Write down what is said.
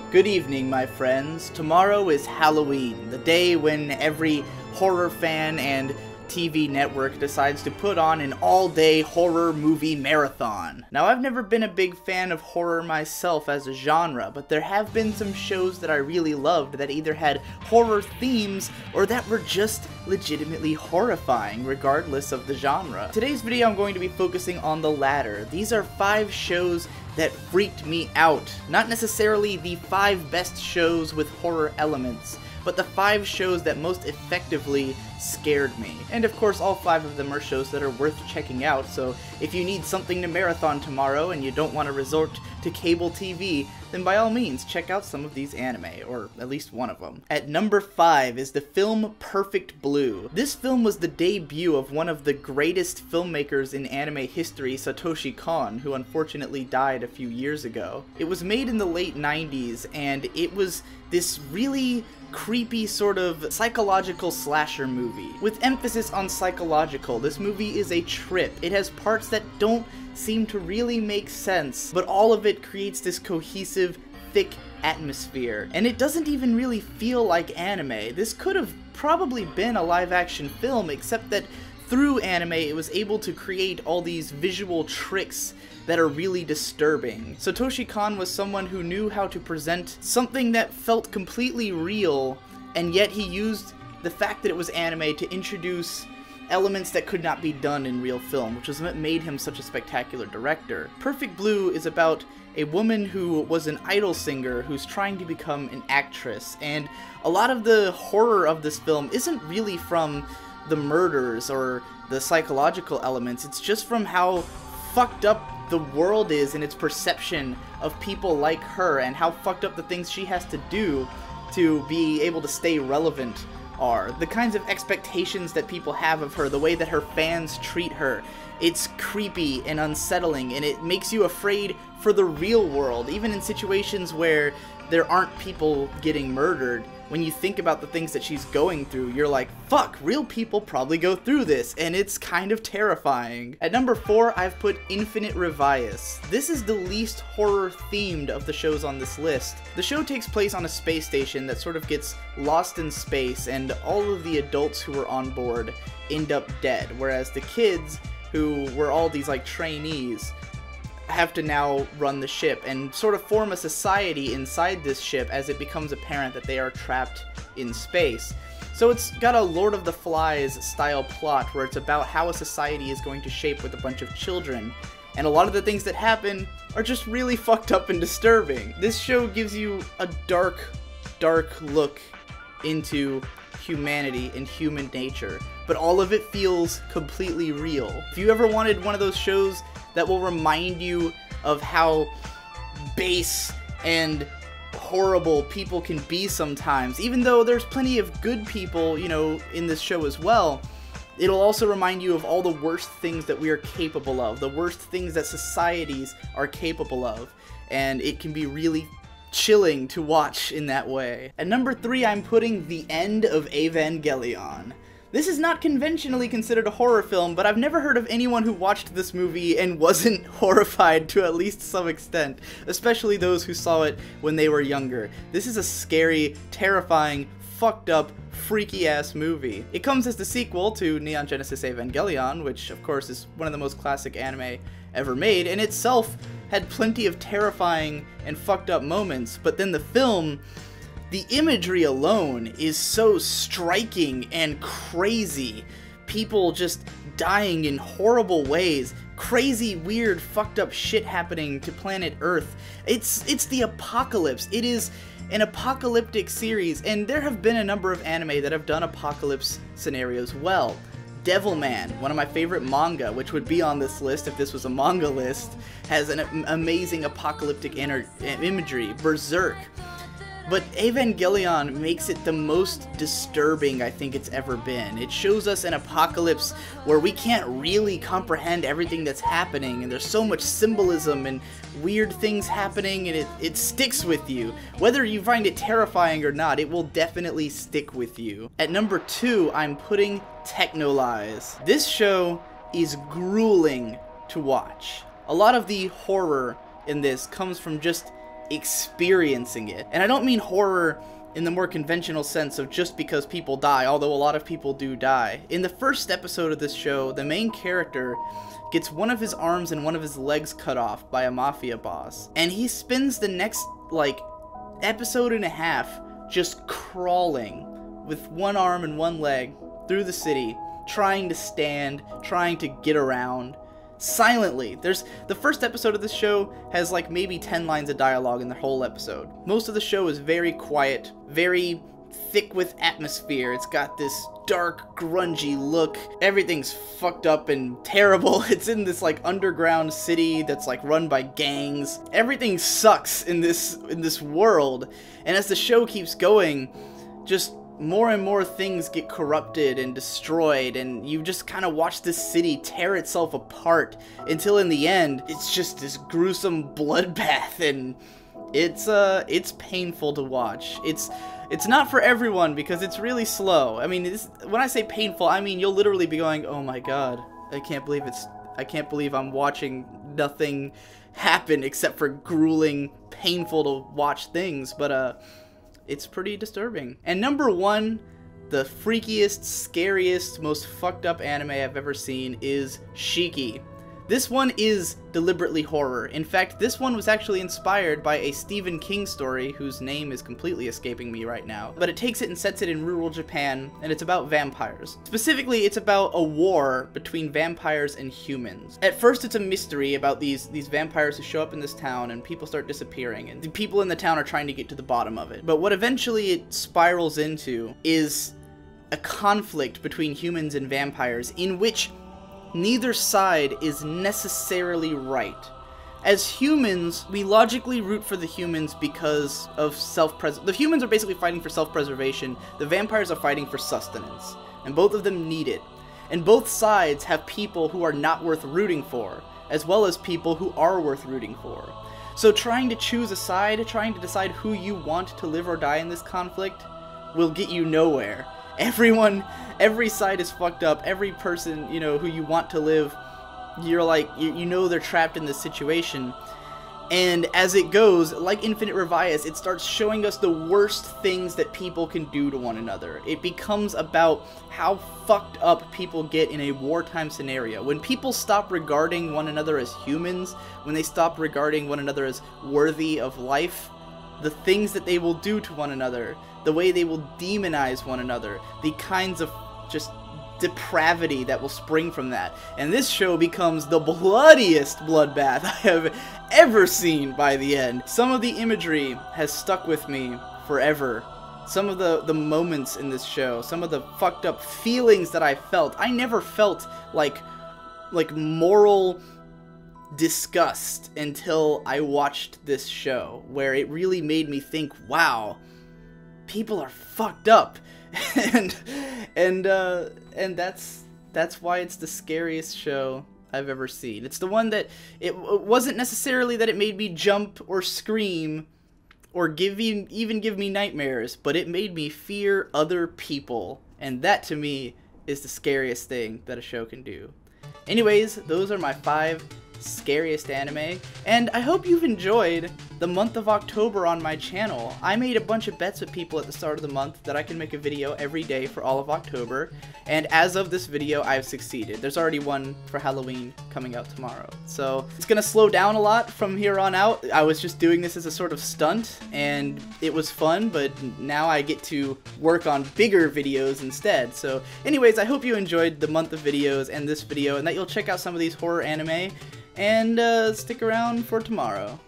Good evening, my friends. Tomorrow is Halloween, the day when every horror fan and TV network decides to put on an all-day horror movie marathon. Now, I've never been a big fan of horror myself as a genre, but there have been some shows that I really loved that either had horror themes or that were just legitimately horrifying, regardless of the genre. Today's video, I'm going to be focusing on the latter. These are 5 shows that freaked me out. Not necessarily the 5 best shows with horror elements, but the 5 shows that most effectively scared me. And of course, all 5 of them are shows that are worth checking out, so if you need something to marathon tomorrow and you don't want to resort to cable TV, then by all means, check out some of these anime, or at least one of them. At number 5 is the film Perfect Blue. This film was the debut of one of the greatest filmmakers in anime history, Satoshi Kon, who unfortunately died a few years ago. It was made in the late 90s, and it was this really creepy sort of psychological slasher movie. With emphasis on psychological, this movie is a trip. It has parts that don't seem to really make sense, but all of it creates this cohesive, thick atmosphere. And it doesn't even really feel like anime. This could have probably been a live-action film, except that through anime it was able to create all these visual tricks that are really disturbing. Satoshi Kon was someone who knew how to present something that felt completely real, and yet he used the fact that it was anime to introduce elements that could not be done in real film, which is what made him such a spectacular director. Perfect Blue is about a woman who was an idol singer who's trying to become an actress, and a lot of the horror of this film isn't really from the murders or the psychological elements, it's just from how fucked up the world is in its perception of people like her, and how fucked up the things she has to do to be able to stay relevant are. The kinds of expectations that people have of her, the way that her fans treat her, it's creepy and unsettling, and it makes you afraid for the real world, even in situations where there aren't people getting murdered. When you think about the things that she's going through, you're like, fuck, real people probably go through this, and it's kind of terrifying. At number 4, I've put Infinite Revius. This is the least horror-themed of the shows on this list. The show takes place on a space station that sort of gets lost in space, and all of the adults who were on board end up dead, whereas the kids, who were all these like trainees, have to now run the ship and sort of form a society inside this ship as it becomes apparent that they are trapped in space. So it's got a Lord of the Flies style plot where it's about how a society is going to shape with a bunch of children, and a lot of the things that happen are just really fucked up and disturbing. This show gives you a dark look into humanity and human nature, but all of it feels completely real. If you ever wanted one of those shows that will remind you of how base and horrible people can be sometimes, even though there's plenty of good people, you know, in this show as well, it'll also remind you of all the worst things that we are capable of, the worst things that societies are capable of, and it can be really chilling to watch in that way. At number 3, I'm putting The End of Evangelion. This is not conventionally considered a horror film, but I've never heard of anyone who watched this movie and wasn't horrified to at least some extent, especially those who saw it when they were younger. This is a scary, terrifying, fucked up, freaky-ass movie. It comes as the sequel to Neon Genesis Evangelion, which of course is one of the most classic anime ever made, and itself had plenty of terrifying and fucked up moments, but then the film, the imagery alone is so striking and crazy. People just dying in horrible ways. Crazy, weird, fucked up shit happening to planet Earth. It's the apocalypse. It is an apocalyptic series, and there have been a number of anime that have done apocalypse scenarios well. Devilman, one of my favorite manga, which would be on this list if this was a manga list, has an amazing apocalyptic imagery. Berserk. But Evangelion makes it the most disturbing I think it's ever been. It shows us an apocalypse where we can't really comprehend everything that's happening, and there's so much symbolism and weird things happening, and it sticks with you. Whether you find it terrifying or not, it will definitely stick with you. At number 2, I'm putting Technolize. This show is grueling to watch. A lot of the horror in this comes from just experiencing it. And I don't mean horror in the more conventional sense of just because people die, although a lot of people do die. In the first episode of this show, the main character gets one of his arms and one of his legs cut off by a mafia boss. And he spends the next, like, episode and a half just crawling with one arm and one leg through the city, trying to stand, trying to get around, silently. The first episode of this show has like maybe 10 lines of dialogue in the whole episode. Most of the show is very quiet, very thick with atmosphere. It's got this dark, grungy look. Everything's fucked up and terrible. It's in this like underground city that's like run by gangs. Everything sucks in this world. And as the show keeps going, just more and more things get corrupted and destroyed, and you just kind of watch this city tear itself apart until in the end it's just this gruesome bloodbath, and it's painful to watch. It's not for everyone because it's really slow. I mean, when I say painful, I mean you'll literally be going, "Oh my god, I can't believe I'm watching nothing happen except for grueling, painful to watch things." But it's pretty disturbing. And number one, the freakiest, scariest, most fucked up anime I've ever seen is Shiki. This one is deliberately horror. In fact, this one was actually inspired by a Stephen King story whose name is completely escaping me right now. But it takes it and sets it in rural Japan, and it's about vampires. Specifically, it's about a war between vampires and humans. At first, it's a mystery about these vampires who show up in this town, and people start disappearing, and the people in the town are trying to get to the bottom of it. But what eventually it spirals into is a conflict between humans and vampires in which neither side is necessarily right. As humans, we logically root for the humans because of the humans are basically fighting for self-preservation, the vampires are fighting for sustenance, and both of them need it. And both sides have people who are not worth rooting for, as well as people who are worth rooting for. So trying to choose a side, trying to decide who you want to live or die in this conflict, will get you nowhere. Every side is fucked up. Every person, you know, who you want to live, you're like, you know they're trapped in this situation. And as it goes, like Infinite Revias, it starts showing us the worst things that people can do to one another. It becomes about how fucked up people get in a wartime scenario. When people stop regarding one another as humans, when they stop regarding one another as worthy of life, the things that they will do to one another, the way they will demonize one another, the kinds of just depravity that will spring from that. And this show becomes the bloodiest bloodbath I have ever seen by the end. Some of the imagery has stuck with me forever. Some of the moments in this show, some of the fucked up feelings that I felt. I never felt like moral disgust until I watched this show, where it really made me think, wow, people are fucked up. and that's why it's the scariest show I've ever seen. It's the one that it wasn't necessarily that it made me jump or scream or even give me nightmares, but it made me fear other people, and that to me is the scariest thing that a show can do. Anyways, those are my 5 scariest anime, and I hope you've enjoyed the month of October on my channel. I made a bunch of bets with people at the start of the month that I can make a video every day for all of October, and as of this video, I've succeeded. There's already one for Halloween coming out tomorrow, so it's gonna slow down a lot from here on out. I was just doing this as a sort of stunt, and it was fun, but now I get to work on bigger videos instead. So anyways, I hope you enjoyed the month of videos and this video, and that you'll check out some of these horror anime, and stick around for tomorrow.